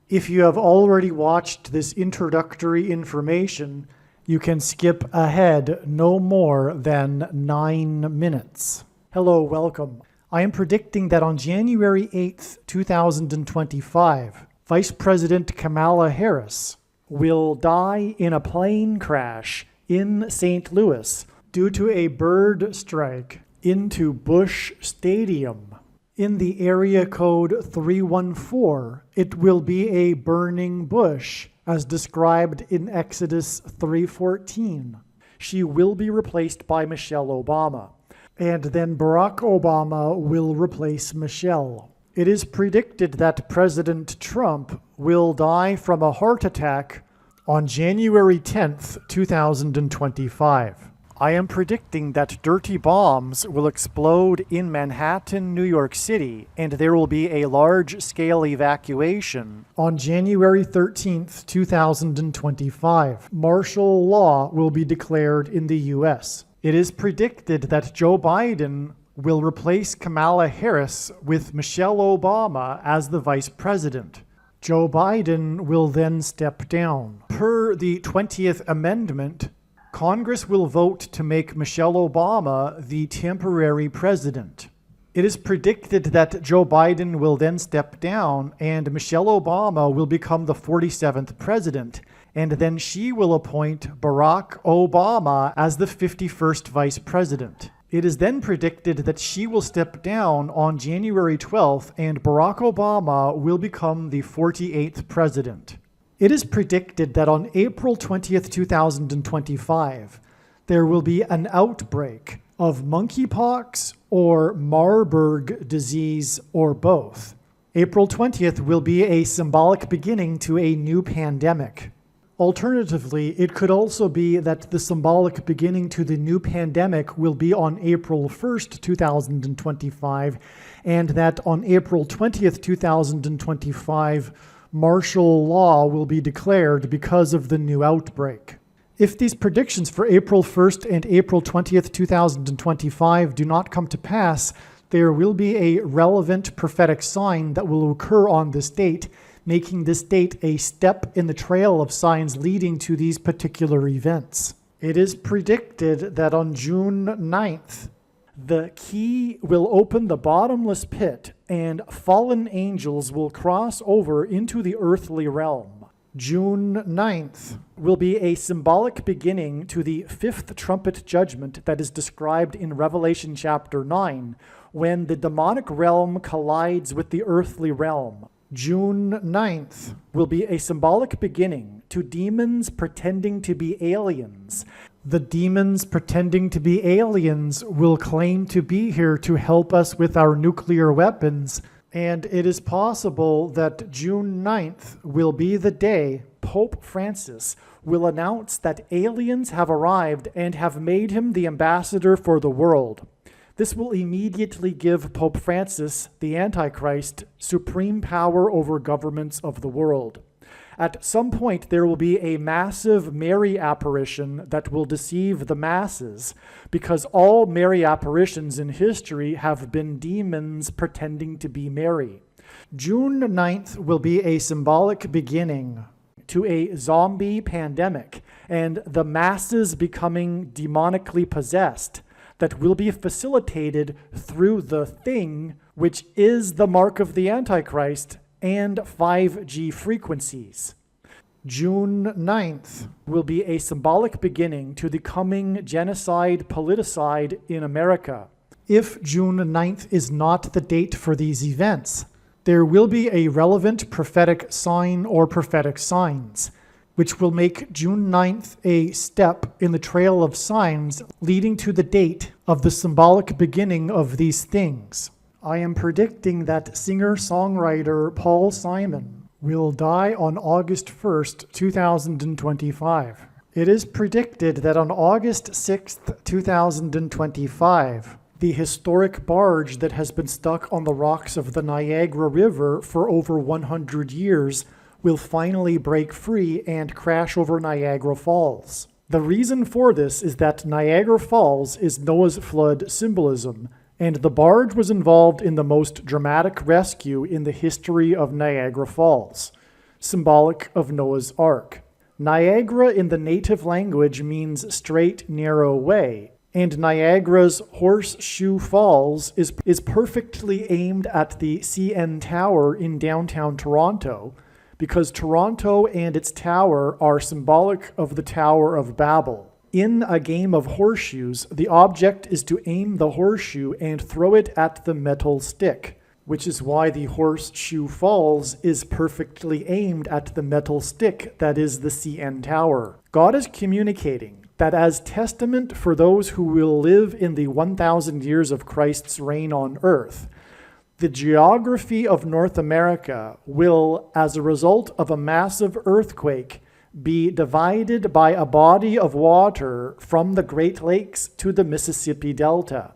If you have already watched this introductory information, you can skip ahead no more than 9 minutes. Hello, welcome. I am predicting that on January 8th, 2025, Vice President Kamala Harris will die in a plane crash in St. Louis due to a bird strike into Busch Stadium. In the area code 314, it will be a burning bush, as described in Exodus 3:14. She will be replaced by Michelle Obama, and then Barack Obama will replace Michelle. It is predicted that President Trump will die from a heart attack on January 10th, 2025. I am predicting that dirty bombs will explode in Manhattan, New York City, and there will be a large-scale evacuation on January 13th, 2025. Martial law will be declared in the U.S. It is predicted that Joe Biden will replace Kamala Harris with Michelle Obama as the vice president. Joe Biden will then step down. Per the 20th Amendment, Congress will vote to make Michelle Obama the temporary president. It is predicted that Joe Biden will then step down and Michelle Obama will become the 47th president, and then she will appoint Barack Obama as the 51st vice president. It is then predicted that she will step down on January 12th and Barack Obama will become the 48th president. It is predicted that on April 20th, 2025, there will be an outbreak of monkeypox or Marburg disease or both. April 20th will be a symbolic beginning to a new pandemic. Alternatively, it could also be that the symbolic beginning to the new pandemic will be on April 1st, 2025, and that on April 20th, 2025, martial law will be declared because of the new outbreak. If these predictions for April 1st and April 20th, 2025 do not come to pass, there will be a relevant prophetic sign that will occur on this date, making this date a step in the trail of signs leading to these particular events. It is predicted that on June 9th, the key will open the bottomless pit and fallen angels will cross over into the earthly realm. June 9th will be a symbolic beginning to the fifth trumpet judgment that is described in Revelation chapter 9, when the demonic realm collides with the earthly realm. June 9th will be a symbolic beginning to demons pretending to be aliens. The demons pretending to be aliens will claim to be here to help us with our nuclear weapons, and it is possible that June 9th will be the day Pope Francis will announce that aliens have arrived and have made him the ambassador for the world. This will immediately give Pope Francis, the Antichrist, supreme power over governments of the world. At some point, there will be a massive Mary apparition that will deceive the masses, because all Mary apparitions in history have been demons pretending to be Mary. June 9th will be a symbolic beginning to a zombie pandemic and the masses becoming demonically possessed that will be facilitated through the thing, which is the mark of the Antichrist, and 5G frequencies. June 9th will be a symbolic beginning to the coming genocide politicide in America. If June 9th is not the date for these events, there will be a relevant prophetic sign or prophetic signs, which will make June 9th a step in the trail of signs leading to the date of the symbolic beginning of these things. I am predicting that singer-songwriter Paul Simon will die on August 1st, 2025. It is predicted that on August 6th, 2025, the historic barge that has been stuck on the rocks of the Niagara River for over 100 years will finally break free and crash over Niagara Falls. The reason for this is that Niagara Falls is Noah's flood symbolism, and the barge was involved in the most dramatic rescue in the history of Niagara Falls. symbolic of Noah's Ark. Niagara in the native language means straight, narrow way, and Niagara's Horseshoe Falls is perfectly aimed at the CN Tower in downtown Toronto, because Toronto and its tower are symbolic of the Tower of Babel. In a game of horseshoes, the object is to aim the horseshoe and throw it at the metal stick, which is why the Horseshoe Falls is perfectly aimed at the metal stick that is the CN Tower. God is communicating that as testament for those who will live in the 1,000 years of Christ's reign on earth, the geography of North America will, as a result of a massive earthquake, be divided by a body of water from the Great Lakes to the Mississippi Delta.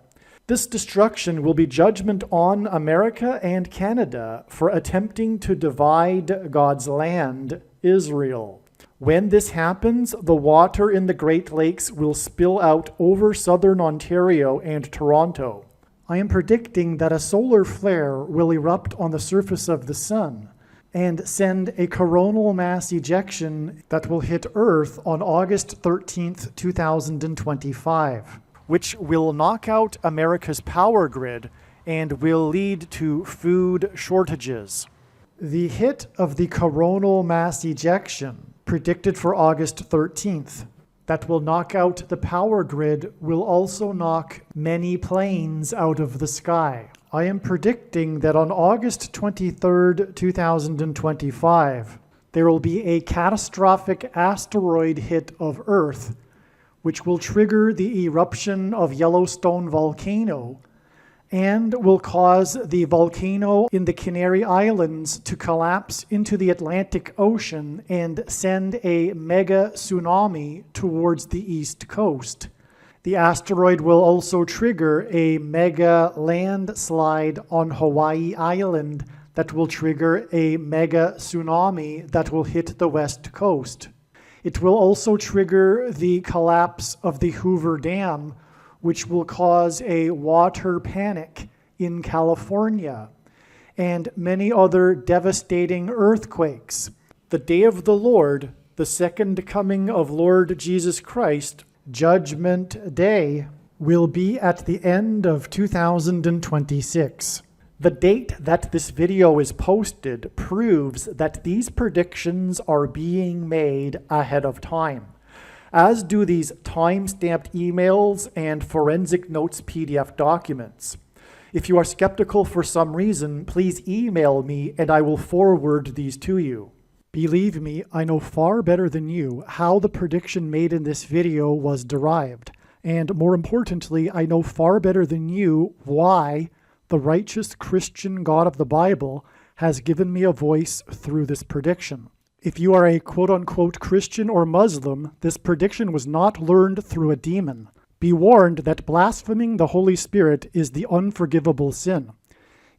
This destruction will be judgment on America and Canada for attempting to divide God's land, Israel. When this happens, the water in the Great Lakes will spill out over southern Ontario and Toronto. I am predicting that a solar flare will erupt on the surface of the sun and send a coronal mass ejection that will hit Earth on August 13th, 2025. Which will knock out America's power grid and will lead to food shortages. The hit of the coronal mass ejection, predicted for August 13th, that will knock out the power grid will also knock many planes out of the sky. I am predicting that on August 23rd, 2025, there will be a catastrophic asteroid hit of Earth, which will trigger the eruption of Yellowstone volcano and will cause the volcano in the Canary Islands to collapse into the Atlantic Ocean and send a mega tsunami towards the east coast. The asteroid will also trigger a mega landslide on Hawaii Island that will trigger a mega tsunami that will hit the west coast. It will also trigger the collapse of the Hoover Dam, which will cause a water panic in California, and many other devastating earthquakes. The day of the Lord, the second coming of Lord Jesus Christ, Judgment Day, will be at the end of 2026. The date that this video is posted proves that these predictions are being made ahead of time, as do these time-stamped emails and forensic notes PDF documents. If you are skeptical for some reason, please email me and I will forward these to you. Believe me, I know far better than you how the prediction made in this video was derived, and more importantly, I know far better than you why the righteous Christian God of the Bible has given me a voice through this prediction. If you are a quote-unquote Christian or Muslim, this prediction was not learned through a demon. Be warned that blaspheming the Holy Spirit is the unforgivable sin.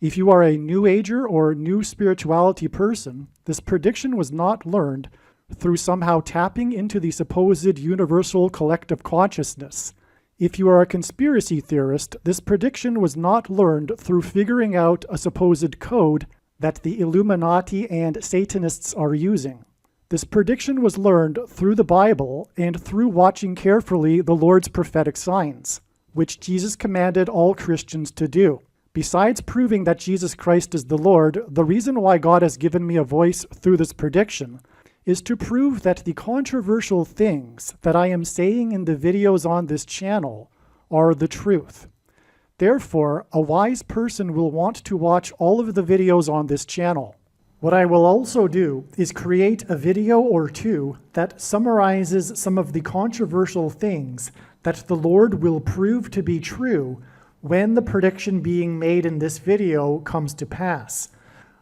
If you are a New Ager or New Spirituality person, this prediction was not learned through somehow tapping into the supposed universal collective consciousness. If you are a conspiracy theorist, this prediction was not learned through figuring out a supposed code that the Illuminati and Satanists are using. This prediction was learned through the Bible and through watching carefully the Lord's prophetic signs, which Jesus commanded all Christians to do. Besides proving that Jesus Christ is the Lord, the reason why God has given me a voice through this prediction is to prove that the controversial things that I am saying in the videos on this channel are the truth. Therefore, a wise person will want to watch all of the videos on this channel. What I will also do is create a video or two that summarizes some of the controversial things that the Lord will prove to be true when the prediction being made in this video comes to pass.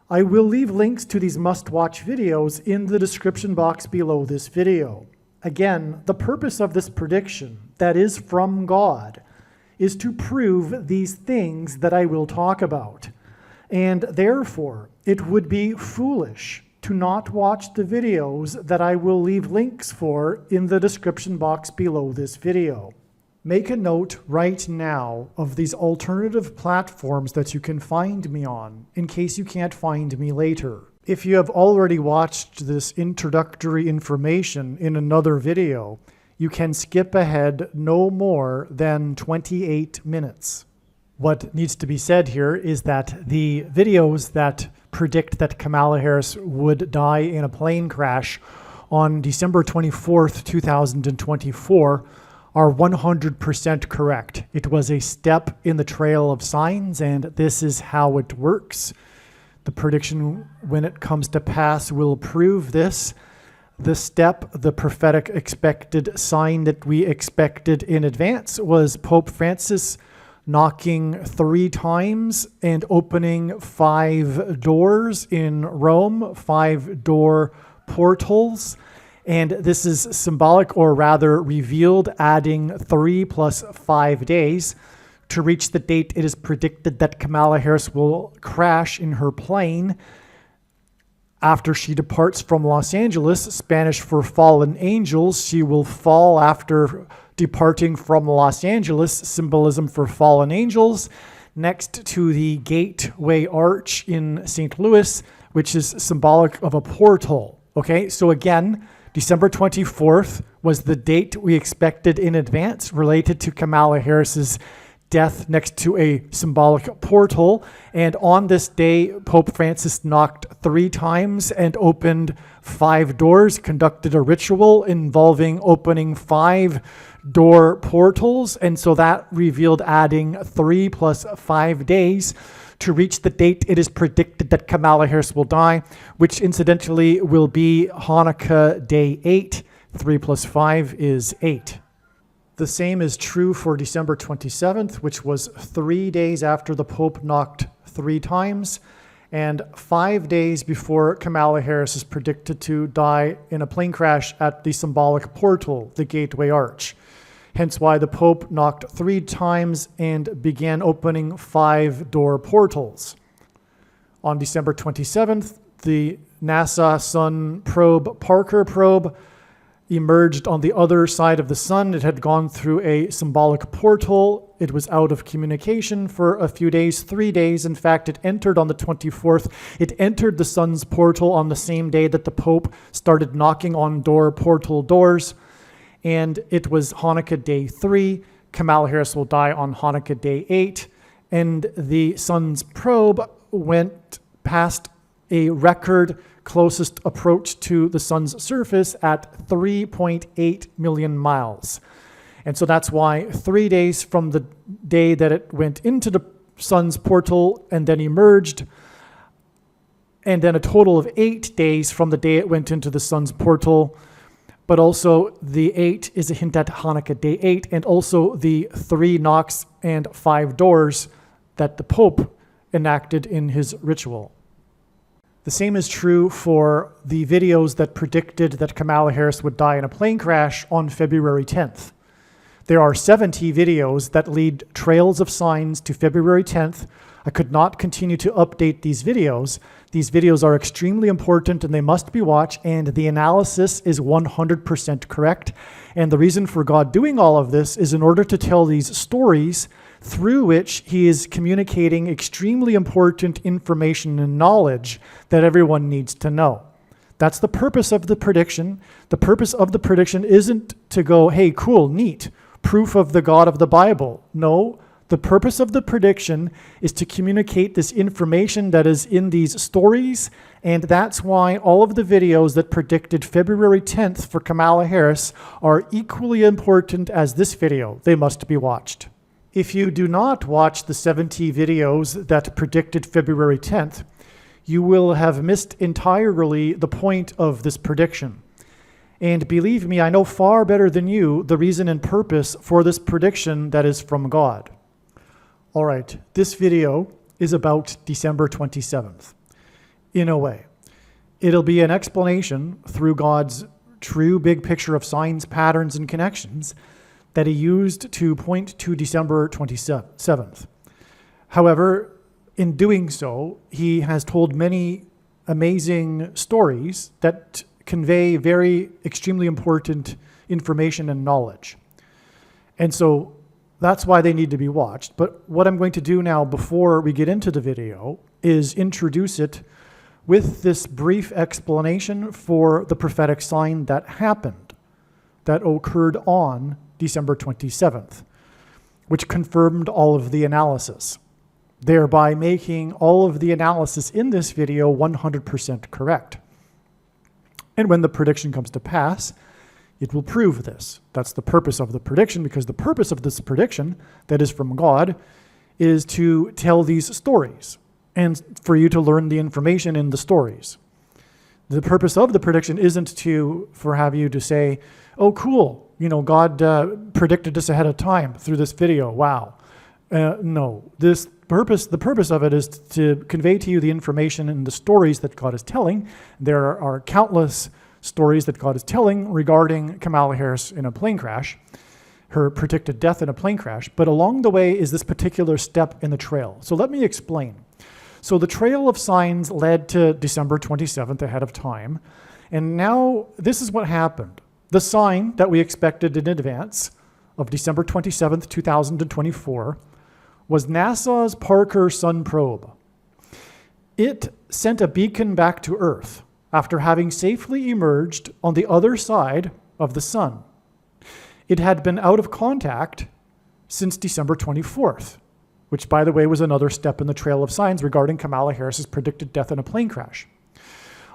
I will leave links to these must-watch videos in the description box below this video. Again, the purpose of this prediction, that is from God, is to prove these things that I will talk about. And therefore, it would be foolish to not watch the videos that I will leave links for in the description box below this video. Make a note right now of these alternative platforms that you can find me on, in case you can't find me later. If you have already watched this introductory information in another video, you can skip ahead no more than 28 minutes. What needs to be said here is that the videos that predict that Kamala Harris would die in a plane crash on December 24th, 2024 are 100% correct. It was a step in the trail of signs, and this is how it works. The prediction, when it comes to pass, will prove this. The step, the prophetic expected sign that we expected in advance, was Pope Francis knocking 3 times and opening 5 doors in Rome, 5-door portals. And this is symbolic, or rather revealed, adding 3 plus 5 days to reach the date it is predicted that Kamala Harris will crash in her plane after she departs from Los Angeles. Spanish for fallen angels. She will fall after departing from Los Angeles, symbolism for fallen angels, next to the Gateway Arch in St. Louis, which is symbolic of a portal. Okay, so again, December 24th was the date we expected in advance related to Kamala Harris's death next to a symbolic portal. And on this day, Pope Francis knocked 3 times and opened 5 doors, conducted a ritual involving opening 5-door portals. And so that revealed adding 3 plus 5 days to reach the date it is predicted that Kamala Harris will die, which incidentally will be Hanukkah Day 8. 3 plus 5 is 8. The same is true for December 27th, which was 3 days after the Pope knocked 3 times, and 5 days before Kamala Harris is predicted to die in a plane crash at the symbolic portal, the Gateway Arch. Hence why the Pope knocked 3 times and began opening 5-door portals. On December 27th, the NASA Sun probe, Parker probe, emerged on the other side of the sun. It had gone through a symbolic portal. It was out of communication for a few days, 3 days. In fact, it entered on the 24th. It entered the sun's portal on the same day that the Pope started knocking on portal doors. And it was Hanukkah Day 3. Kamala Harris will die on Hanukkah Day 8. And the sun's probe went past a record closest approach to the sun's surface at 3.8 million miles. And so that's why 3 days from the day that it went into the sun's portal and then emerged, and then a total of 8 days from the day it went into the sun's portal. But also the 8 is a hint at Hanukkah Day 8, and also the 3 knocks and 5 doors that the Pope enacted in his ritual. The same is true for the videos that predicted that Kamala Harris would die in a plane crash on February 10th. There are 70 videos that lead trails of signs to February 10th. I could not continue to update these videos. These videos are extremely important and they must be watched, and the analysis is 100% correct. And the reason for God doing all of this is in order to tell these stories through which he is communicating extremely important information and knowledge that everyone needs to know. That's the purpose of the prediction. The purpose of the prediction isn't to go, hey, cool, neat, proof of the God of the Bible. No, the purpose of the prediction is to communicate this information that is in these stories, and that's why all of the videos that predicted February 10th for Kamala Harris are equally important as this video. They must be watched. If you do not watch the 70 videos that predicted February 10th, you will have missed entirely the point of this prediction. And believe me, I know far better than you the reason and purpose for this prediction that is from God. All right, this video is about December 27th. In a way, it'll be an explanation through God's true big picture of signs, patterns, and connections that he used to point to December 27th. However, in doing so, he has told many amazing stories that convey very extremely important information and knowledge. And so that's why they need to be watched. But what I'm going to do now before we get into the video is introduce it with this brief explanation for the prophetic sign that happened, that occurred on December 27th, which confirmed all of the analysis, thereby making all of the analysis in this video 100% correct. And when the prediction comes to pass, it will prove this. That's the purpose of the prediction, because the purpose of this prediction that is from God is to tell these stories and for you to learn the information in the stories. The purpose of the prediction isn't for have you to say, oh, cool, God predicted this ahead of time through this video. Wow. No, the purpose of it is to convey to you the information in the stories that God is telling. There are countless stories that God is telling regarding Kamala Harris in a plane crash, her predicted death in a plane crash. But along the way is this particular step in the trail. So let me explain. So the trail of signs led to December 27th ahead of time. And now this is what happened. The sign that we expected in advance of December 27th, 2024 was NASA's Parker Sun probe. It sent a beacon back to Earth after having safely emerged on the other side of the sun. It had been out of contact since December 24th, which, by the way, was another step in the trail of signs regarding Kamala Harris's predicted death in a plane crash.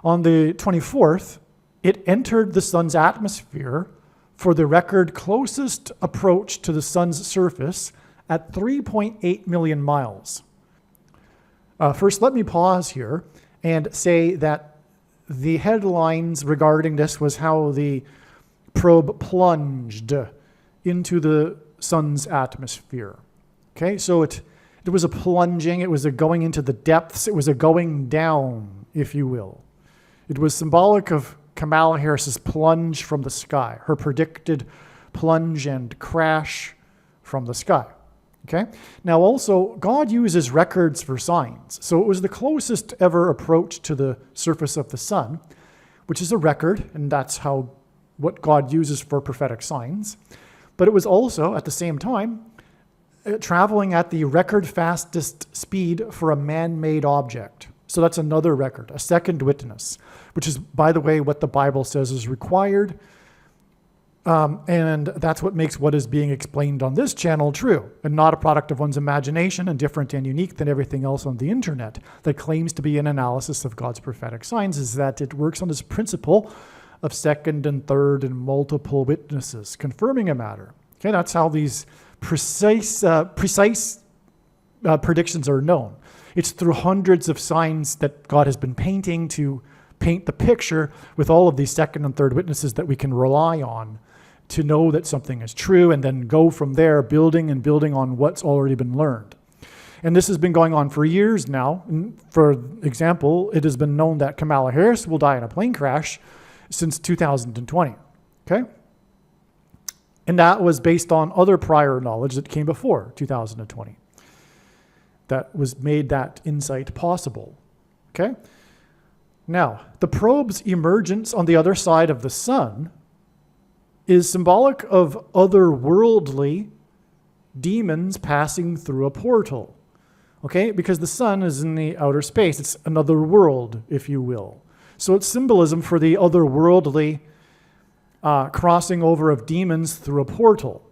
On the 24th, it entered the sun's atmosphere for the record closest approach to the sun's surface at 3.8 million miles. First, let me pause here and say that the headlines regarding this was how the probe plunged into the sun's atmosphere. Okay, so it was a plunging, it was a going into the depths, it was a going down, if you will. It was symbolic of Kamala Harris's plunge from the sky, her predicted plunge and crash from the sky. Okay? Now also, God uses records for signs. So it was the closest ever approach to the surface of the sun, which is a record, and that's what God uses for prophetic signs. But it was also, at the same time, traveling at the record fastest speed for a man-made object. So that's another record, a second witness, which is, by the way, what the Bible says is required. And that's what makes what is being explained on this channel true, and not a product of one's imagination and different and unique than everything else on the internet that claims to be an analysis of God's prophetic signs, is that it works on this principle of second and third and multiple witnesses confirming a matter. Okay, that's how these precise predictions are known. It's through hundreds of signs that God has been painting to paint the picture with all of these second and third witnesses that we can rely on to know that something is true, and then go from there, building on what's already been learned. And this has been going on for years now. For example, it has been known that Kamala Harris will die in a plane crash since 2020. Okay? And that was based on other prior knowledge that came before 2020 that was made that insight possible. Okay? Now, the probe's emergence on the other side of the sun is symbolic of otherworldly demons passing through a portal. Okay? Because the sun is in the outer space. It's another world, if you will. So it's symbolism for the otherworldly crossing over of demons through a portal,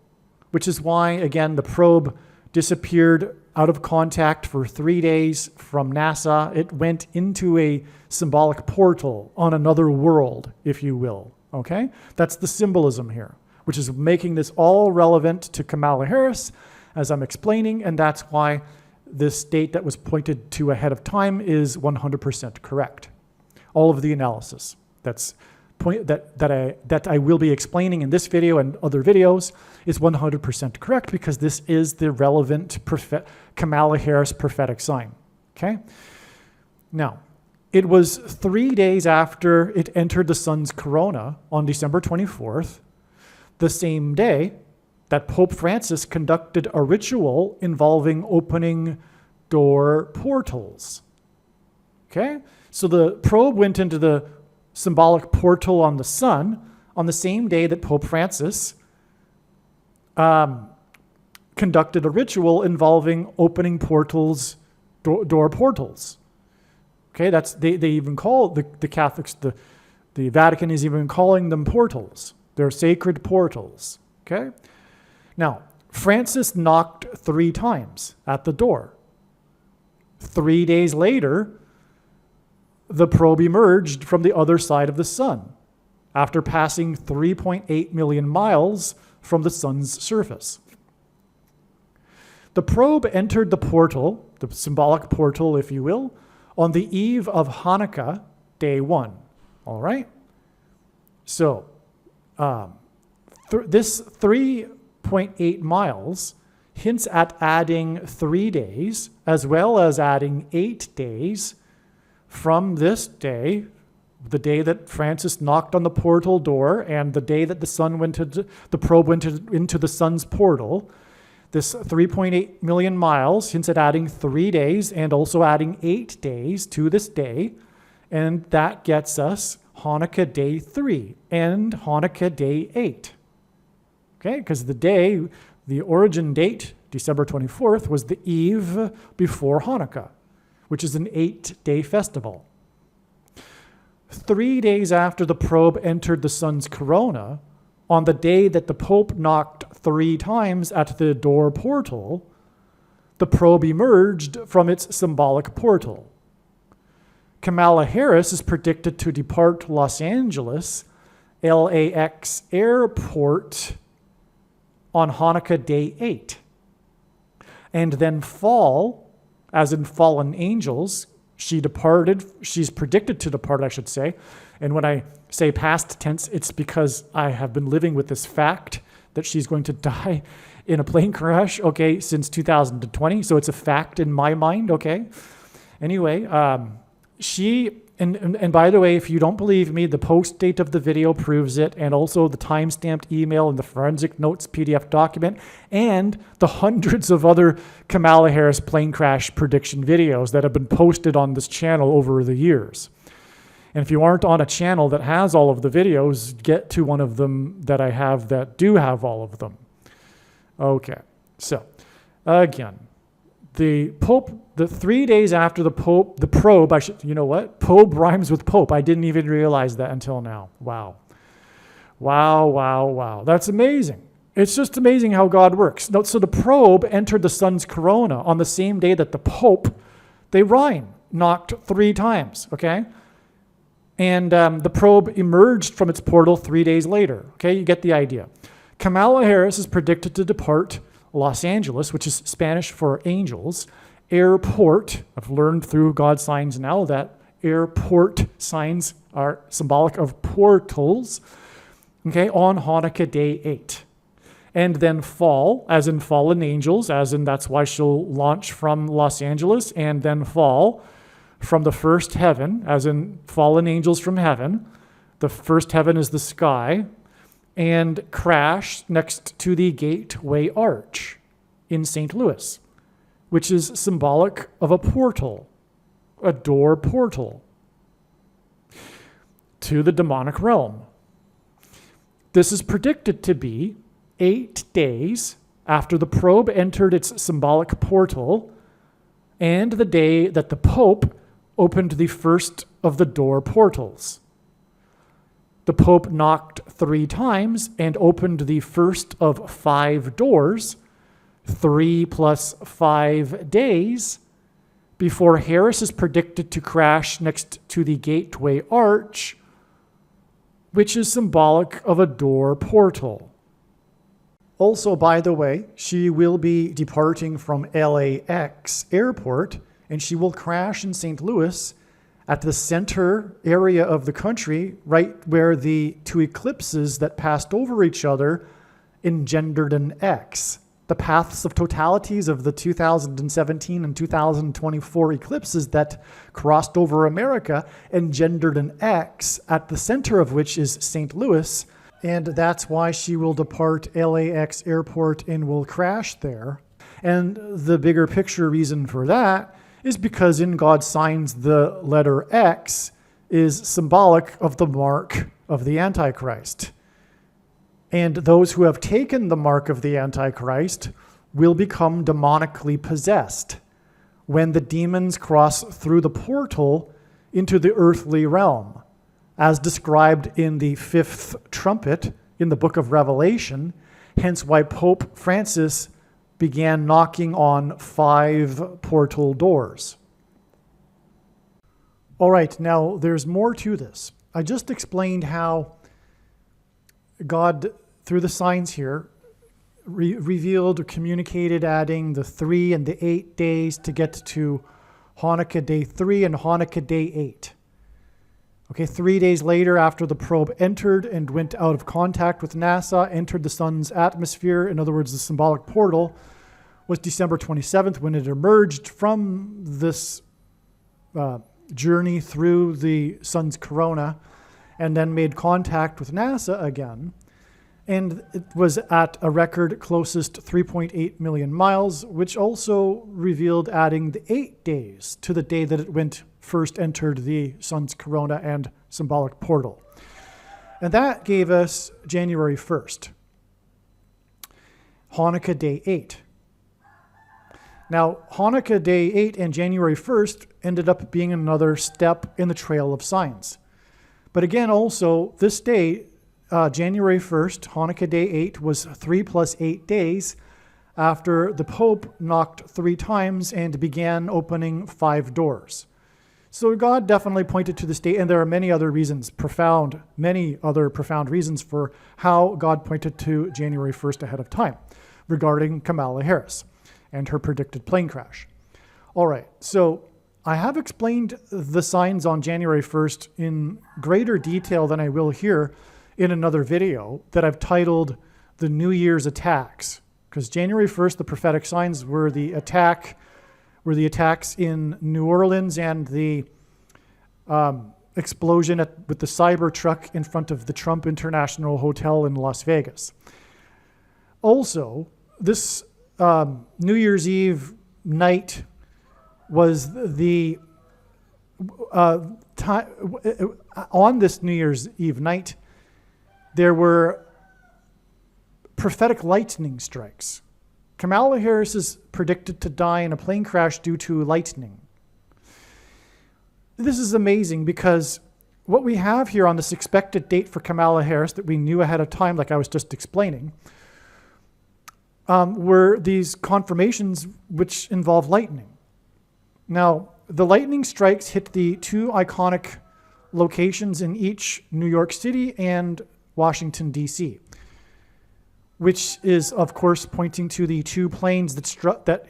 which is why, again, the probe disappeared out of contact for 3 days from NASA. It went into a symbolic portal on another world, if you will. Okay? That's the symbolism here, which is making this all relevant to Kamala Harris, as I'm explaining, and that's why this date that was pointed to ahead of time is 100% correct. All of the analysis that I will be explaining in this video and other videos is 100% correct, because this is the relevant Kamala Harris prophetic sign. Okay? Now, it was 3 days after it entered the sun's corona on December 24th, the same day that Pope Francis conducted a ritual involving opening door portals. Okay? So the probe went into the symbolic portal on the sun on the same day that Pope Francis conducted a ritual involving opening portals, door portals. Okay, they even call the Catholics, the Vatican is even calling them portals. They're sacred portals. Okay? Now, Francis knocked 3 times at the door. 3 days later, the probe emerged from the other side of the sun after passing 3.8 million miles from the sun's surface. The probe entered the portal, the symbolic portal, if you will, on the eve of Hanukkah, day 1. All right? So, this 3.8 miles hints at adding 3 days, as well as adding 8 days from this day, the day that Francis knocked on the portal door and the day that the probe went into the sun's portal. This 3.8 million miles hints at adding 3 days and also adding 8 days to this day. And that gets us Hanukkah day 3 and Hanukkah day 8. Okay, because the origin date, December 24th, was the eve before Hanukkah, which is an 8-day festival. 3 days after the probe entered the sun's corona, on the day that the Pope knocked 3 times at the door portal, the probe emerged from its symbolic portal. Kamala Harris is predicted to depart Los Angeles LAX airport on Hanukkah day 8, and then fall, as in fallen angels. She's predicted to depart, I should say. And when I say past tense, it's because I have been living with this fact that she's going to die in a plane crash, okay, since 2020. So it's a fact in my mind, okay? Anyway, and by the way, if you don't believe me, the post date of the video proves it, and also the time-stamped email and the forensic notes PDF document, and the hundreds of other Kamala Harris plane crash prediction videos that have been posted on this channel over the years. And if you aren't on a channel that has all of the videos, get to one of them that I have that do have all of them. Okay, so again, the Pope, the 3 days after the probe, Probe rhymes with Pope. I didn't even realize that until now. Wow. That's amazing. It's just amazing how God works. So the probe entered the sun's corona on the same day that the Pope, they rhyme, knocked 3 times, okay? And the probe emerged from its portal 3 days later, okay? You get the idea. Kamala Harris is predicted to depart Los Angeles, which is Spanish for angels, airport. I've learned through God signs now that airport signs are symbolic of portals, okay, on Hanukkah day 8. And then fall, as in fallen angels, as in that's why she'll launch from Los Angeles, and then fall from the first heaven, as in fallen angels from heaven. The first heaven is the sky, and crash next to the Gateway Arch in St. Louis, which is symbolic of a portal, a door portal to the demonic realm. This is predicted to be 8 days after the probe entered its symbolic portal and the day that the Pope opened the first of the door portals. The Pope knocked 3 times and opened the first of 5 doors, 3 plus 5 days, before Harris is predicted to crash next to the Gateway Arch, which is symbolic of a door portal. Also, by the way, she will be departing from LAX airport, and she will crash in St. Louis at the center area of the country, right where the 2 eclipses that passed over each other engendered an X. The paths of totalities of the 2017 and 2024 eclipses that crossed over America engendered an X, at the center of which is St. Louis, and that's why she will depart LAX airport and will crash there. And the bigger picture reason for that is because in God's signs, the letter X is symbolic of the mark of the Antichrist. And those who have taken the mark of the Antichrist will become demonically possessed. When the demons cross through the portal into the earthly realm, as described in the fifth trumpet in the book of Revelation, hence why Pope Francis began knocking on 5 portal doors. All right, now there's more to this. I just explained how God, through the signs here, revealed or communicated adding the 3 and the 8 days to get to Hanukkah day 3 and Hanukkah day 8. Okay, 3 days later, after the probe entered and went out of contact with NASA, entered the sun's atmosphere, in other words, the symbolic portal, was December 27th when it emerged from this journey through the sun's corona and then made contact with NASA again. And it was at a record closest 3.8 million miles, which also revealed adding the 8 days to the day that it first entered the sun's corona and symbolic portal. And that gave us January 1st, Hanukkah day 8. Now, Hanukkah day 8 and January 1st ended up being another step in the trail of signs. But again, also, this day, January 1st, Hanukkah day 8, was 3 plus 8 days after the Pope knocked 3 times and began opening 5 doors. So God definitely pointed to this date, and there are many other reasons, many other profound reasons for how God pointed to January 1st ahead of time regarding Kamala Harris and her predicted plane crash. All right, so I have explained the signs on January 1st in greater detail than I will here in another video that I've titled The New Year's Attacks, because January 1st, the prophetic signs were the attacks in New Orleans and the explosion with the Cybertruck in front of the Trump International Hotel in Las Vegas. Also, this New Year's Eve night was the time on this New Year's Eve night. There were prophetic lightning strikes. Kamala Harris is predicted to die in a plane crash due to lightning. This is amazing because what we have here on this expected date for Kamala Harris that we knew ahead of time, like I was just explaining, were these confirmations which involve lightning. Now, the lightning strikes hit the 2 iconic locations in each New York City and Washington, D.C., which is, of course, pointing to the 2 planes that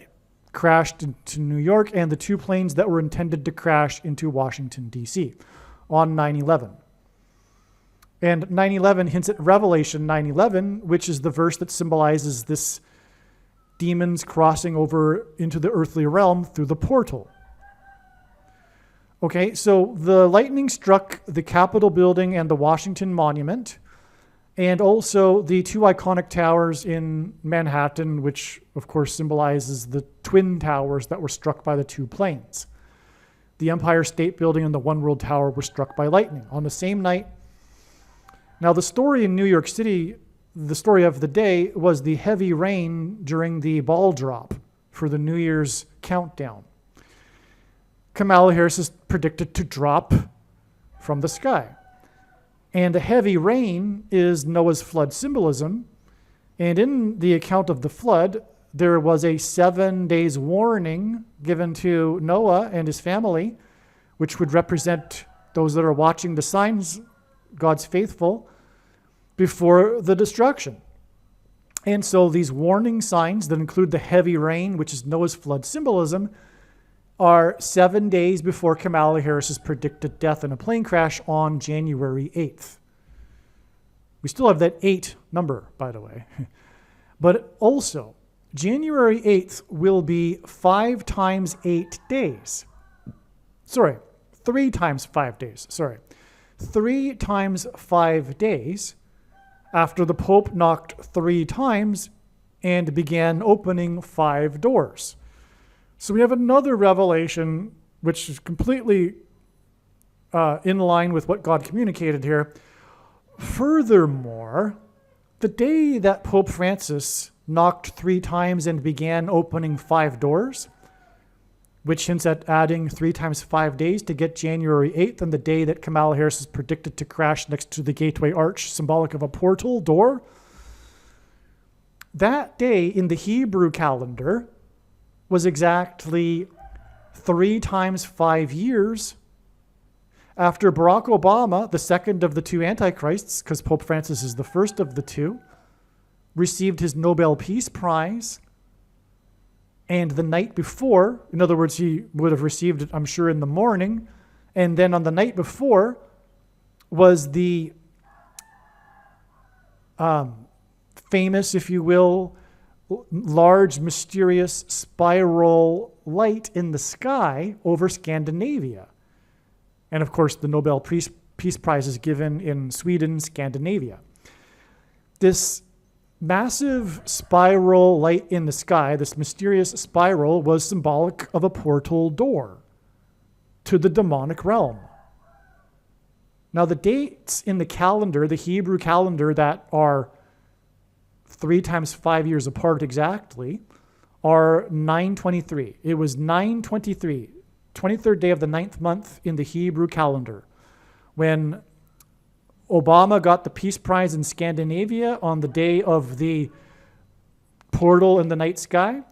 crashed into New York and the 2 planes that were intended to crash into Washington, D.C. on 9/11. And 9/11 hints at Revelation 9/11, which is the verse that symbolizes this demons crossing over into the earthly realm through the portal. Okay, so the lightning struck the Capitol building and the Washington Monument, and also the 2 iconic towers in Manhattan, which of course symbolizes the twin towers that were struck by the 2 planes. The Empire State Building and the One World Tower were struck by lightning on the same night. Now, the story in New York City, the story of the day, was the heavy rain during the ball drop for the New Year's countdown. Kamala Harris is predicted to drop from the sky. And the heavy rain is Noah's flood symbolism. And in the account of the flood, there was a 7 days warning given to Noah and his family, which would represent those that are watching the signs, God's faithful, before the destruction. And so these warning signs that include the heavy rain, which is Noah's flood symbolism, are 7 days before Kamala Harris's predicted death in a plane crash on January 8th. We still have that 8 number, by the way. But also, January 8th will be 5 times 8 days. 3 times 5 days. 3 times 5 days after the Pope knocked 3 times and began opening 5 doors. So we have another revelation which is completely in line with what God communicated here. Furthermore, the day that Pope Francis knocked 3 times and began opening 5 doors which hints at adding 3 times 5 days to get January 8th and the day that Kamala Harris is predicted to crash next to the Gateway Arch, symbolic of a portal door. That day in the Hebrew calendar was exactly 3 times 5 years after Barack Obama, the second of the two antichrists, because Pope Francis is the first of the two, received his Nobel Peace Prize. And the night before, in other words, he would have received it, I'm sure, in the morning. And then on the night before was the famous, if you will, large, mysterious spiral light in the sky over Scandinavia. And of course, the Nobel Peace Prize is given in Sweden, Scandinavia. This massive spiral light in the sky, this mysterious spiral, was symbolic of a portal door to the demonic realm. Now, the dates in the calendar, the Hebrew calendar, that are 3 times 5 years apart exactly, are 923. It was 923, 23rd day of the 9th month in the Hebrew calendar, when Obama got the Peace Prize in Scandinavia on the day of the portal in the night sky.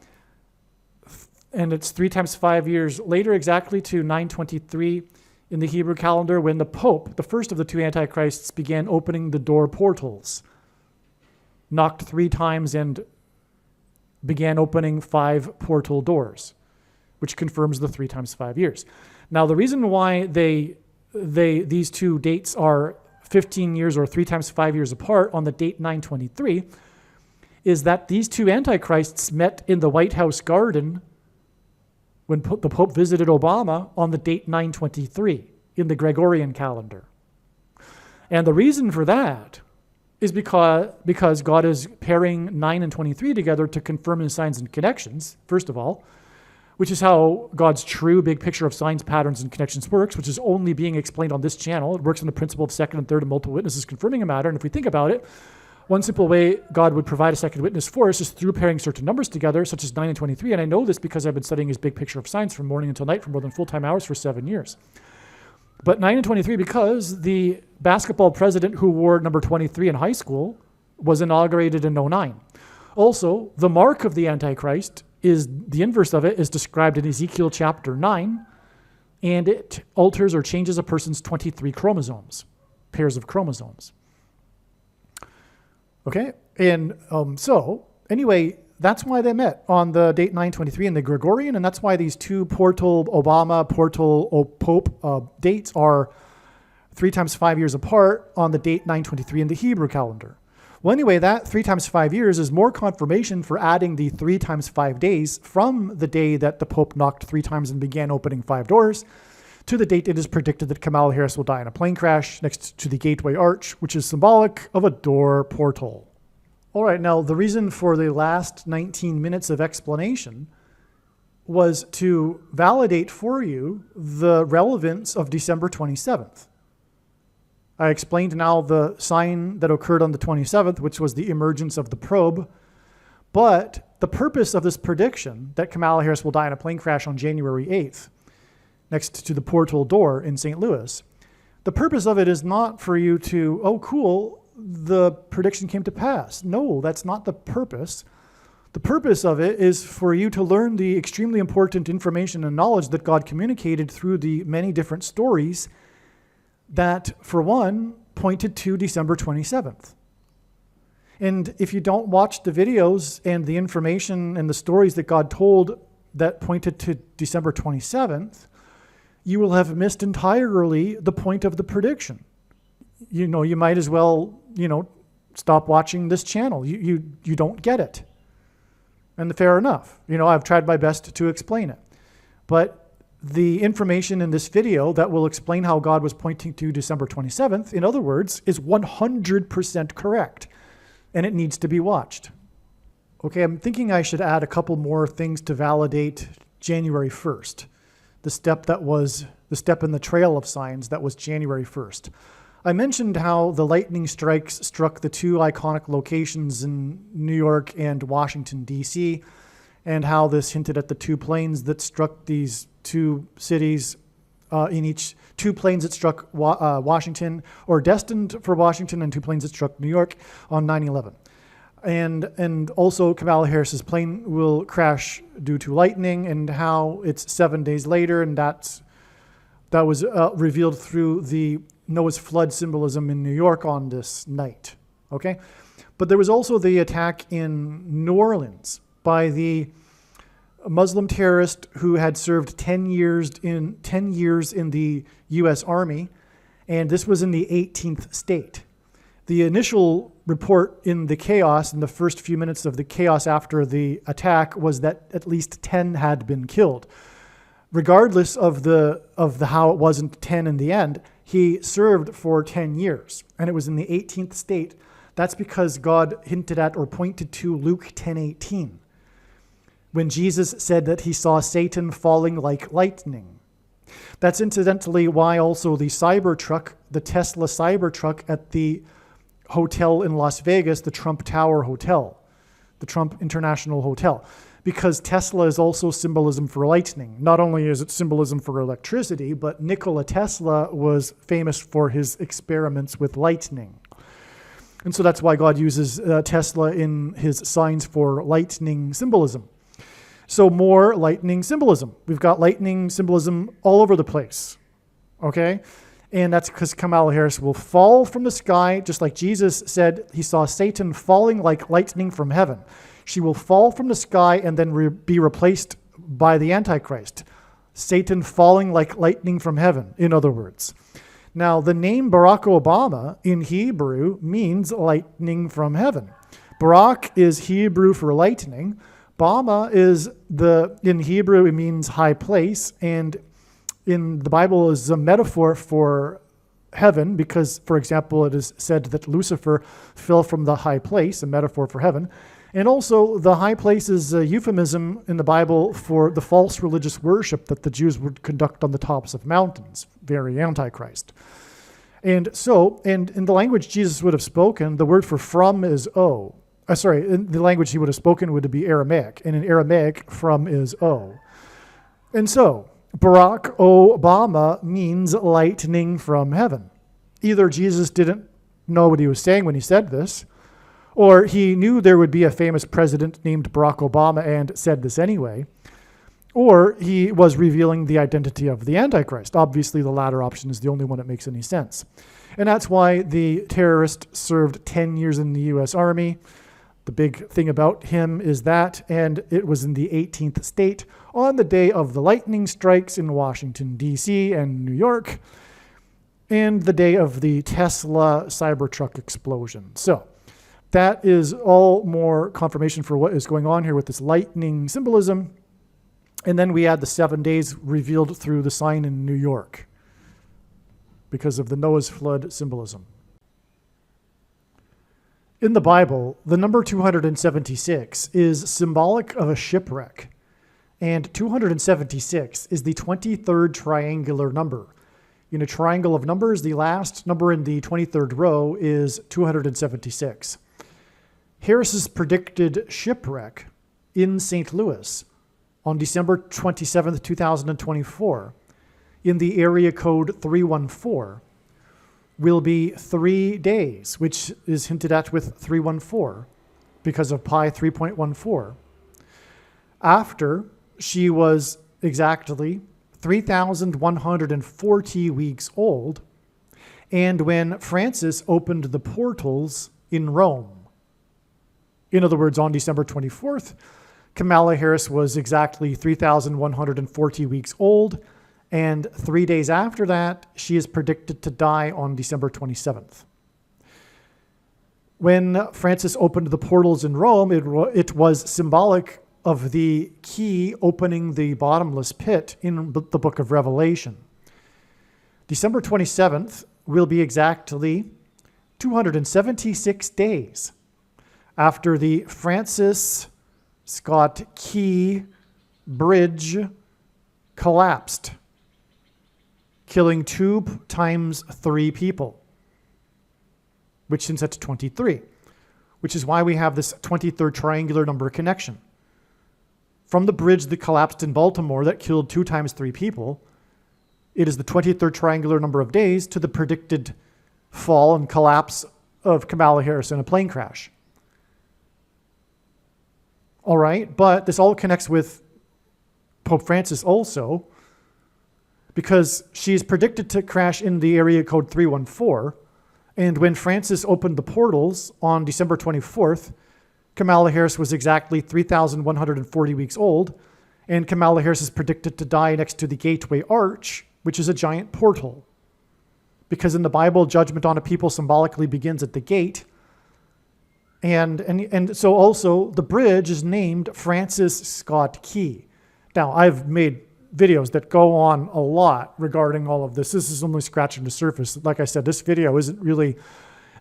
And it's 3 times 5 years later, exactly to 923 in the Hebrew calendar, when the Pope, the first of the two antichrists, began opening the door portals, knocked 3 times and began opening 5 portal doors, which confirms the 3 times 5 years. Now, the reason why these two dates are 15 years or 3 times 5 years apart on the date 923 is that these two antichrists met in the White House garden when the Pope visited Obama on the date 923 in the Gregorian calendar. And the reason for that is because God is pairing 9 and 23 together to confirm his signs and connections, first of all, which is how God's true big picture of signs, patterns, and connections works, which is only being explained on this channel. It works on the principle of second and third and multiple witnesses confirming a matter. And if we think about it, one simple way God would provide a second witness for us is through pairing certain numbers together, such as 9 and 23. And I know this because I've been studying his big picture of signs from morning until night for more than full-time hours for 7 years. But 9 and 23 because the basketball president who wore number 23 in high school was inaugurated in 09. Also, the mark of the Antichrist is the inverse of it is described in Ezekiel chapter 9, and it alters or changes a person's 23 chromosomes, pairs of chromosomes. Okay, and so anyway, that's why they met on the date 923 in the Gregorian, and that's why these two portal Obama, portal Pope dates are 3 times 5 years apart on the date 923 in the Hebrew calendar. Well, anyway, that 3 times 5 years is more confirmation for adding the 3 times 5 days from the day that the Pope knocked 3 times and began opening 5 doors to the date it is predicted that Kamala Harris will die in a plane crash next to the Gateway Arch, which is symbolic of a door portal. All right, now the reason for the last 19 minutes of explanation was to validate for you the relevance of December 27th. I explained now the sign that occurred on the 27th, which was the emergence of the probe. But the purpose of this prediction that Kamala Harris will die in a plane crash on January 8th, next to the portal door in St. Louis, the purpose of it is not for you to, oh, cool, the prediction came to pass. No, that's not the purpose. The purpose of it is for you to learn the extremely important information and knowledge that God communicated through the many different stories that, for one, pointed to December 27th. And if you don't watch the videos and the information and the stories that God told that pointed to December 27th, you will have missed entirely the point of the prediction. You know, you might as well, stop watching this channel. You don't get it. And fair enough. I've tried my best to explain it. But the information in this video that will explain how God was pointing to December 27th, in other words, is 100% correct, and it needs to be watched. Okay, I'm thinking I should add a couple more things to validate January 1st, the step in the trail of signs that was January 1st. I mentioned how the lightning strikes struck the two iconic locations in New York and Washington, D.C., and how this hinted at the two planes that struck these two cities in each, two planes that struck Washington, or destined for Washington, and two planes that struck New York on 9/11. And also Kamala Harris's plane will crash due to lightning, and how it's 7 days later, and that was revealed through the Noah's flood symbolism in New York on this night. Okay, but there was also the attack in New Orleans by the Muslim terrorist who had served 10 years in the U.S. Army, and this was in the 18th state. The initial report in the chaos, in the first few minutes of the chaos after the attack, was that at least 10 had been killed. Regardless of the how it wasn't 10 in the end, he served for 10 years, and it was in the 18th state. That's because God hinted at or pointed to Luke 10:18, when Jesus said that he saw Satan falling like lightning. That's incidentally why also the Cybertruck, the Tesla Cybertruck at the hotel in Las Vegas, the Trump Tower Hotel, the Trump International Hotel, because Tesla is also symbolism for lightning. Not only is it symbolism for electricity, but Nikola Tesla was famous for his experiments with lightning. And so that's why God uses Tesla in his signs for lightning symbolism. So more lightning symbolism. We've got lightning symbolism all over the place, okay? And that's because Kamala Harris will fall from the sky, just like Jesus said he saw Satan falling like lightning from heaven. She will fall from the sky and then be replaced by the Antichrist. Satan falling like lightning from heaven, in other words. Now, the name Barack Obama in Hebrew means lightning from heaven. Barak is Hebrew for lightning. Bama is in Hebrew, it means high place, and in the Bible is a metaphor for heaven because, for example, it is said that Lucifer fell from the high place, a metaphor for heaven. And also, the high place is a euphemism in the Bible for the false religious worship that the Jews would conduct on the tops of mountains, very Antichrist. And so, and in the language Jesus would have spoken, the word for from is O. In the language he would have spoken would be Aramaic, and in Aramaic, from is O. And so, Barack Obama means lightning from heaven. Either Jesus didn't know what he was saying when he said this, or he knew there would be a famous president named Barack Obama and said this anyway, or he was revealing the identity of the Antichrist. Obviously, the latter option is the only one that makes any sense. And that's why the terrorist served 10 years in the U.S. Army. The big thing about him is that, and it was in the 18th state on the day of the lightning strikes in Washington, D.C. and New York, and the day of the Tesla Cybertruck explosion. So that is all more confirmation for what is going on here with this lightning symbolism. And then we add the 7 days revealed through the sign in New York because of the Noah's flood symbolism. In the Bible, the number 276 is symbolic of a shipwreck, and 276 is the 23rd triangular number. In a triangle of numbers, the last number in the 23rd row is 276. Harris's predicted shipwreck in St. Louis on December 27, 2024, in the area code 314, will be 3 days, which is hinted at with 314 because of pi 3.14. After she was exactly 3,140 weeks old, and when Francis opened the portals in Rome. In other words, on December 24th, Kamala Harris was exactly 3,140 weeks old, and 3 days after that, she is predicted to die on December 27th. When Francis opened the portals in Rome, it was symbolic of the key opening the bottomless pit in the book of Revelation. December 27th will be exactly 276 days after the Francis Scott Key Bridge collapsed, killing 2 times 3 people, which since that's 23, which is why we have this 23rd triangular number connection. from the bridge that collapsed in Baltimore that killed 2 times 3 people. It is the 23rd triangular number of days to the predicted fall and collapse of Kamala Harris in a plane crash. All right, but this all connects with Pope Francis also, because she's predicted to crash in the area code 314. And when Francis opened the portals on December 24th, Kamala Harris was exactly 3,140 weeks old, and Kamala Harris is predicted to die next to the Gateway Arch, which is a giant portal. Because in the Bible, judgment on a people symbolically begins at the gate. And so also the bridge is named Francis Scott Key. Now, I've made videos that go on a lot regarding all of this. This is only scratching the surface. Like I said, this video isn't really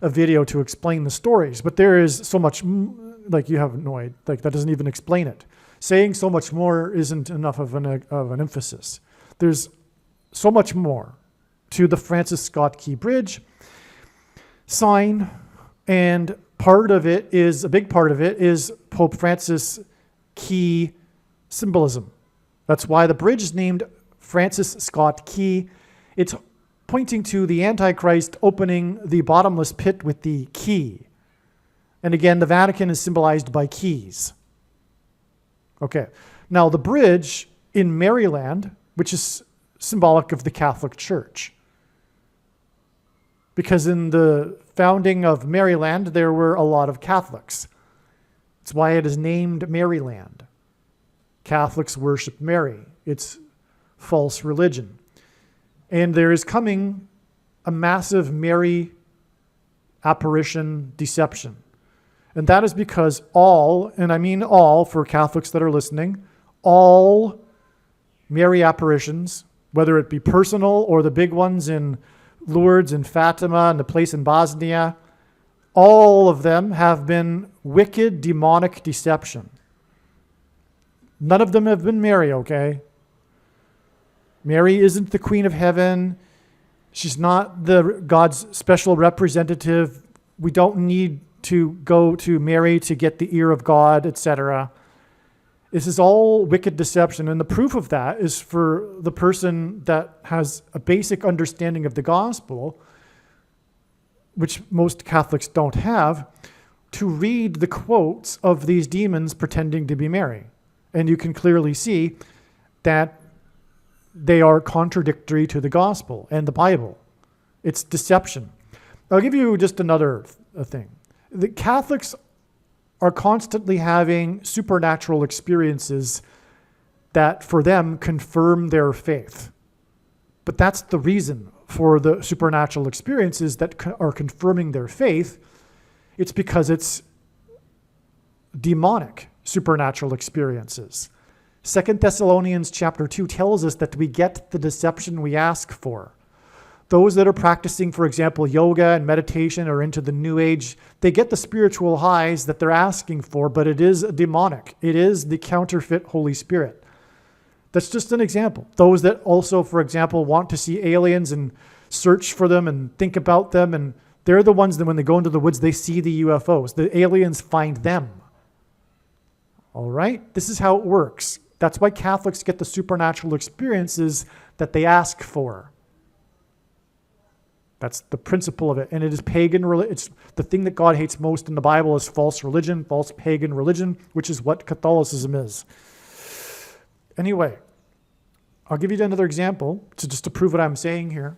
a video to explain the stories, but there is so much, like you have no idea, like that doesn't even explain it. Saying so much more isn't enough of an emphasis. There's so much more to the Francis Scott Key Bridge sign, and a big part of it is Pope Francis Key symbolism. That's why the bridge is named Francis Scott Key. It's pointing to the Antichrist opening the bottomless pit with the key. And again, the Vatican is symbolized by keys. Okay. Now, the bridge in Maryland, which is symbolic of the Catholic Church, because in the founding of Maryland, there were a lot of Catholics. That's why it is named Maryland. Catholics worship Mary. It's false religion. And there is coming a massive Mary apparition deception. And that is because all, and I mean all for Catholics that are listening, all Mary apparitions, whether it be personal or the big ones in Lourdes and Fatima and the place in Bosnia, all of them have been wicked, demonic deception. None of them have been Mary, okay? Mary isn't the Queen of Heaven. She's not God's special representative. We don't need to go to Mary to get the ear of God, etc. This is all wicked deception. And the proof of that is for the person that has a basic understanding of the gospel, which most Catholics don't have, to read the quotes of these demons pretending to be Mary. And you can clearly see that they are contradictory to the gospel and the Bible. It's deception. I'll give you just another thing. The Catholics are constantly having supernatural experiences that for them confirm their faith. But that's the reason for the supernatural experiences that are confirming their faith. It's because it's demonic supernatural experiences. 2 Thessalonians chapter 2 tells us that we get the deception we ask for. Those that are practicing, for example, yoga and meditation or into the New Age, they get the spiritual highs that they're asking for, but it is demonic. It is the counterfeit Holy Spirit. That's just an example. Those that also, for example, want to see aliens and search for them and think about them, and they're the ones that when they go into the woods, they see the UFOs. The aliens find them. All right? This is how it works. That's why Catholics get the supernatural experiences that they ask for. That's the principle of it. And it is pagan religion. It's the thing that God hates most in the Bible is false religion, false pagan religion, which is what Catholicism is. Anyway, I'll give you another example just to prove what I'm saying here.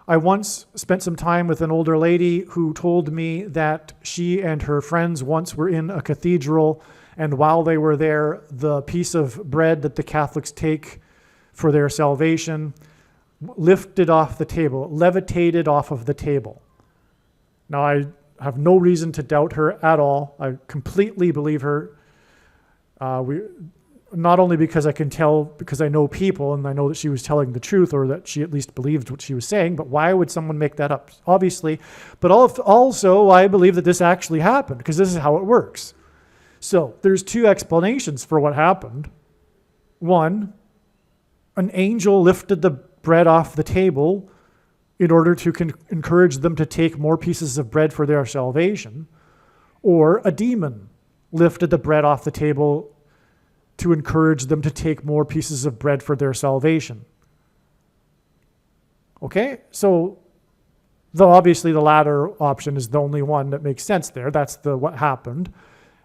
I once spent some time with an older lady who told me that she and her friends once were in a cathedral, and while they were there, the piece of bread that the Catholics take for their salvation lifted off the table, levitated off of the table. Now, I have no reason to doubt her at all. I completely believe her. Not only because I can tell, because I know people and I know that she was telling the truth or that she at least believed what she was saying, but why would someone make that up? Obviously. But also, I believe that this actually happened because this is how it works. So there's two explanations for what happened. One, an angel lifted the bread off the table in order to encourage them to take more pieces of bread for their salvation, or a demon lifted the bread off the table to encourage them to take more pieces of bread for their salvation. Okay, so though obviously the latter option is the only one that makes sense there. That's what happened.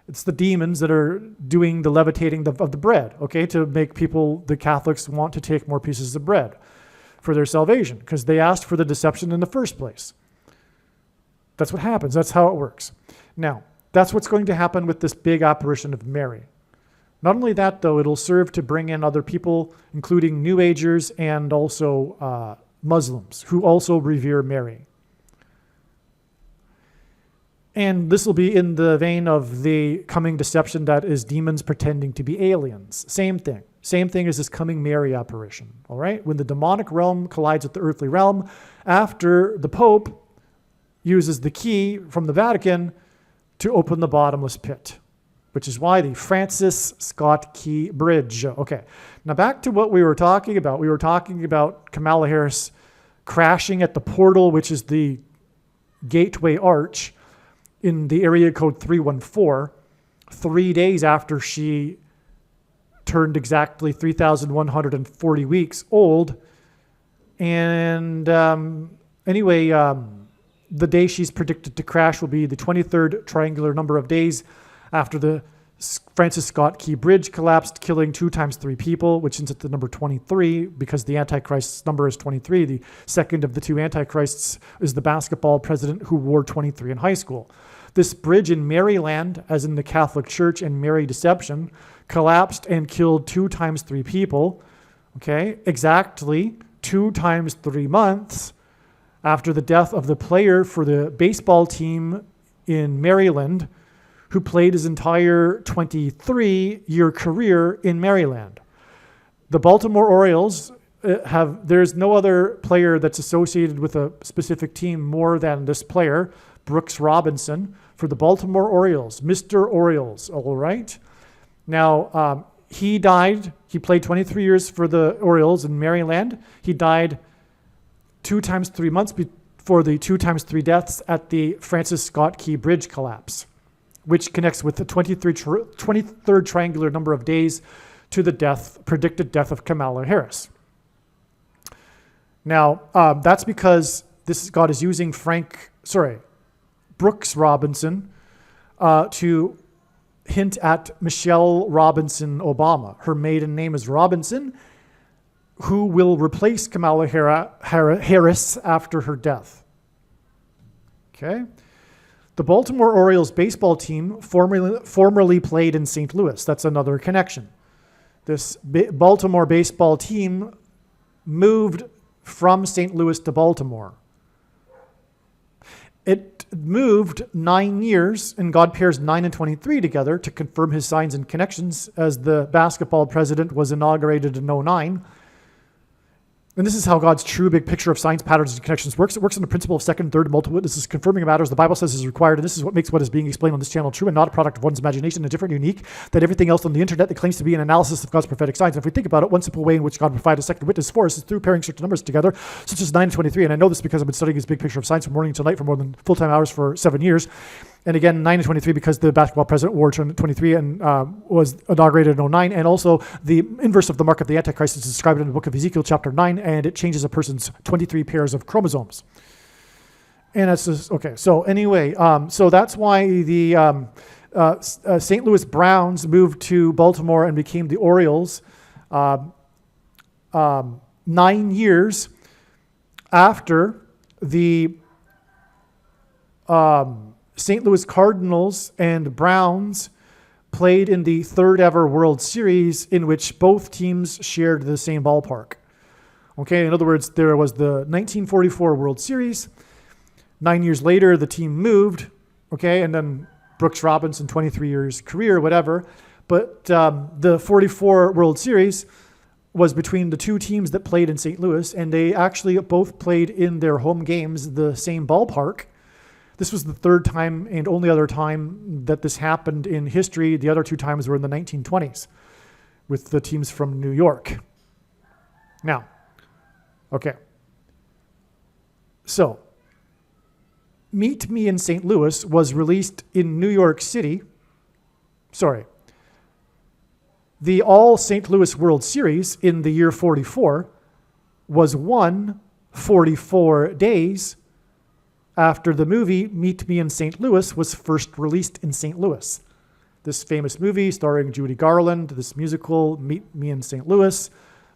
It's the demons that are doing the levitating of the bread, okay, to make people, the Catholics, want to take more pieces of bread for their salvation because they asked for the deception in the first place. That's what happens. That's how it works. Now, that's what's going to happen with this big apparition of Mary. Not only that, though, it'll serve to bring in other people, including New Agers and also Muslims, who also revere Mary. And this will be in the vein of the coming deception that is demons pretending to be aliens. Same thing. Same thing as this coming Mary apparition, all right? When the demonic realm collides with the earthly realm, after the Pope uses the key from the Vatican to open the bottomless pit, which is why the Francis Scott Key Bridge. Okay, now back to what we were talking about. We were talking about Kamala Harris crashing at the portal, which is the Gateway Arch in the area code 314, 3 days after she turned exactly 3,140 weeks old. And anyway, the day she's predicted to crash will be the 23rd triangular number of days after the Francis Scott Key Bridge collapsed, killing 2 times 3 people, which is at the number 23 because the Antichrist's number is 23. The second of the 2 Antichrists is the basketball president who wore 23 in high school. This bridge in Maryland, as in the Catholic Church and Mary deception, collapsed and killed 2 times 3 people, okay, exactly 2 times 3 months after the death of the player for the baseball team in Maryland, who played his entire 23-year career in Maryland. The Baltimore Orioles there's no other player that's associated with a specific team more than this player, Brooks Robinson, for the Baltimore Orioles, Mr. Orioles, all right? Now, he died, he played 23 years for the Orioles in Maryland. He died 2 times 3 months before the 2 times 3 deaths at the Francis Scott Key Bridge collapse, which connects with the 23rd triangular number of days to the predicted death of Kamala Harris. Now, that's because God is using Brooks Robinson to hint at Michelle Robinson Obama. Her maiden name is Robinson, who will replace Kamala Harris after her death. Okay? The Baltimore Orioles baseball team formerly played in St. Louis. That's another connection. This Baltimore baseball team moved from St. Louis to Baltimore. It moved 9 years, and God pairs 9 and 23 together to confirm his signs and connections as the basketball president was inaugurated in 2009. And this is how God's true big picture of signs, patterns, and connections works. It works on the principle of second, third, multiple witnesses, confirming matters the Bible says is required. And this is what makes what is being explained on this channel true and not a product of one's imagination and different, unique, than everything else on the internet that claims to be an analysis of God's prophetic signs. And if we think about it, one simple way in which God provided a second witness for us is through pairing certain numbers together, such as 9 and 23. And I know this because I've been studying his big picture of signs from morning till night for more than full-time hours for 7 years. And again, 9 and 23 because the basketball president wore 23 and was inaugurated in 2009. And also the inverse of the mark of the Antichrist is described in the book of Ezekiel chapter 9, and it changes a person's 23 pairs of chromosomes. And that's just, okay. So anyway, so that's why the St. Louis Browns moved to Baltimore and became the Orioles 9 years after the St. Louis Cardinals and Browns played in the 3rd ever World Series in which both teams shared the same ballpark. Okay, in other words, there was the 1944 World Series. 9 years later, the team moved, okay, and then Brooks Robinson, 23 years career, whatever. But the 44 World Series was between the 2 teams that played in St. Louis, and they actually both played in their home games the same ballpark. This was the 3rd time and only other time that this happened in history. The other 2 times were in the 1920s with the teams from New York. Now, okay. So, Meet Me in St. Louis was released in New York City. Sorry. The All St. Louis World Series in the year 44 was won 44 days after the movie Meet Me in St. Louis was first released in St. Louis. This famous movie starring Judy Garland, this musical Meet Me in St. Louis,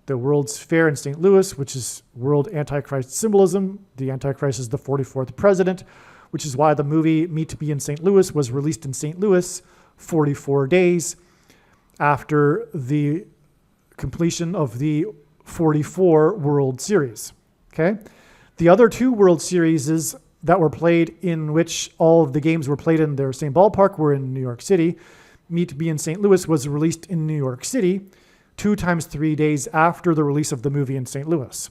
the World's Fair in St. Louis, which is World Antichrist symbolism. The Antichrist is the 44th president, which is why the movie Meet Me in St. Louis was released in St. Louis 44 days after the completion of the 44 World Series. Okay? The other two World Series that were played, in which all of the games were played in their same ballpark, were in New York City. Meet Me in St. Louis was released in New York City 2 times 3 days after the release of the movie in St. Louis.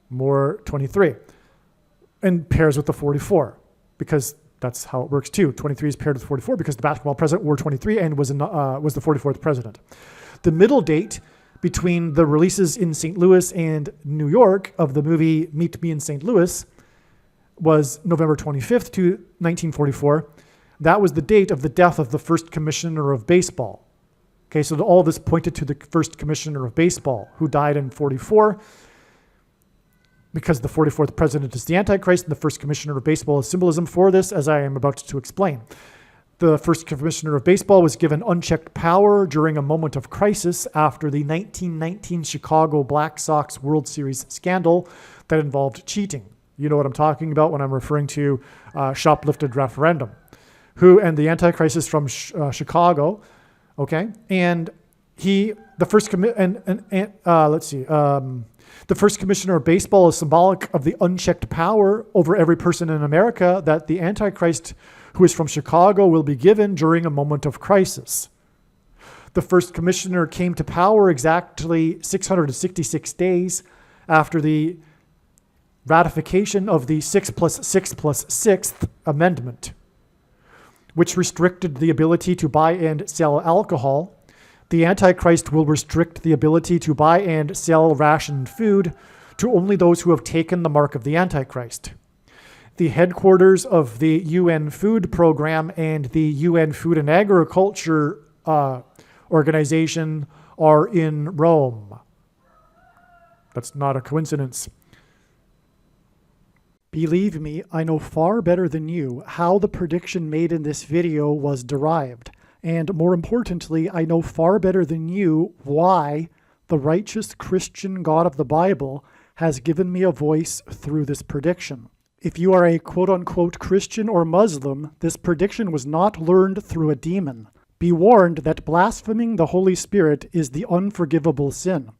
More 23. And pairs with the 44, because that's how it works too. 23 is paired with 44 because the basketball president wore 23 and was the 44th president. The middle date between the releases in St. Louis and New York of the movie Meet Me in St. Louis was November 25th to 1944. That was the date of the death of the first commissioner of baseball. Okay, so all this pointed to the first commissioner of baseball, who died in 44, because the 44th president is the Antichrist, and the first commissioner of baseball is symbolism for this, as I am about to explain. The first commissioner of baseball was given unchecked power during a moment of crisis after the 1919 Chicago Black Sox World Series scandal that involved cheating. You know what I'm talking about when I'm referring to shoplifted referendum. And the Antichrist is from Chicago, okay? And the first commissioner of baseball is symbolic of the unchecked power over every person in America that the Antichrist, who is from Chicago, will be given during a moment of crisis. The first commissioner came to power exactly 666 days after the ratification of the 6+6+6th Amendment, which restricted the ability to buy and sell alcohol. The Antichrist will restrict the ability to buy and sell rationed food to only those who have taken the mark of the Antichrist. The headquarters of the UN Food Program and the UN Food and Agriculture Organization are in Rome. That's not a coincidence. Believe me, I know far better than you how the prediction made in this video was derived. And more importantly, I know far better than you why the righteous Christian God of the Bible has given me a voice through this prediction. If you are a quote-unquote Christian or Muslim, this prediction was not learned through a demon. Be warned that blaspheming the Holy Spirit is the unforgivable sin.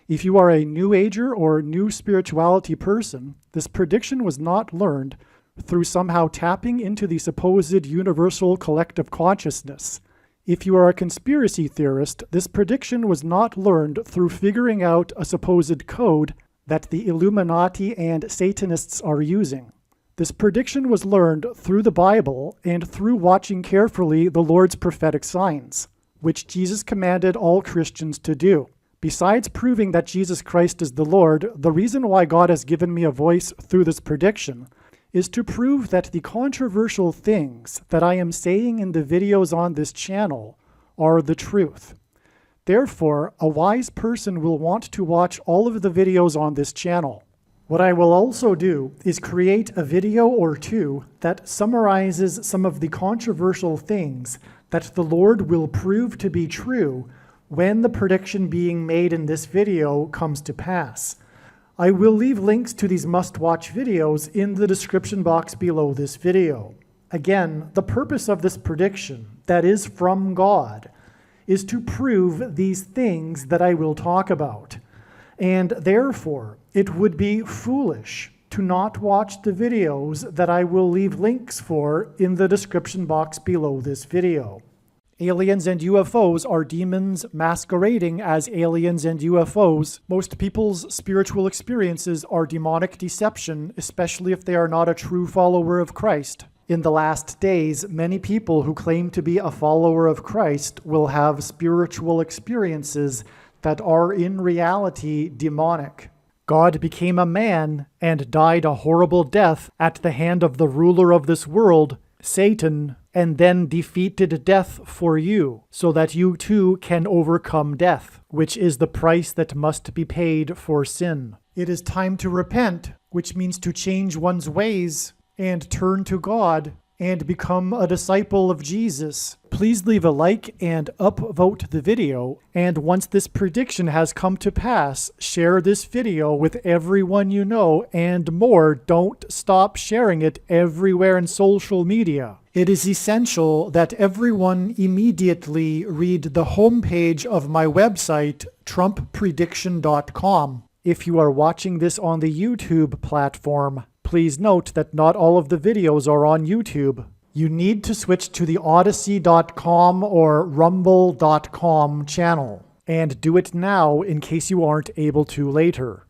If you are a New Ager or New Spirituality person, this prediction was not learned through somehow tapping into the supposed universal collective consciousness. If you are a conspiracy theorist, this prediction was not learned through figuring out a supposed code that the Illuminati and Satanists are using. This prediction was learned through the Bible and through watching carefully the Lord's prophetic signs, which Jesus commanded all Christians to do. Besides proving that Jesus Christ is the Lord, the reason why God has given me a voice through this prediction is to prove that the controversial things that I am saying in the videos on this channel are the truth. Therefore, a wise person will want to watch all of the videos on this channel. What I will also do is create a video or two that summarizes some of the controversial things that the Lord will prove to be true when the prediction being made in this video comes to pass. I will leave links to these must-watch videos in the description box below this video. Again, the purpose of this prediction, that is from God, is to prove these things that I will talk about. And therefore, it would be foolish to not watch the videos that I will leave links for in the description box below this video. Aliens and UFOs are demons masquerading as aliens and UFOs. Most people's spiritual experiences are demonic deception, especially if they are not a true follower of Christ. In the last days, many people who claim to be a follower of Christ will have spiritual experiences that are in reality demonic. God became a man and died a horrible death at the hand of the ruler of this world, Satan, and then defeated death for you, so that you too can overcome death, which is the price that must be paid for sin. It is time to repent, which means to change one's ways and turn to God and become a disciple of Jesus. Please leave a like and upvote the video, and once this prediction has come to pass, share this video with everyone you know, and more, don't stop sharing it everywhere in social media. It is essential that everyone immediately read the homepage of my website, TrumpPrediction.com. If you are watching this on the YouTube platform, please note that not all of the videos are on YouTube. You need to switch to the Odyssey.com or Rumble.com channel, and do it now in case you aren't able to later.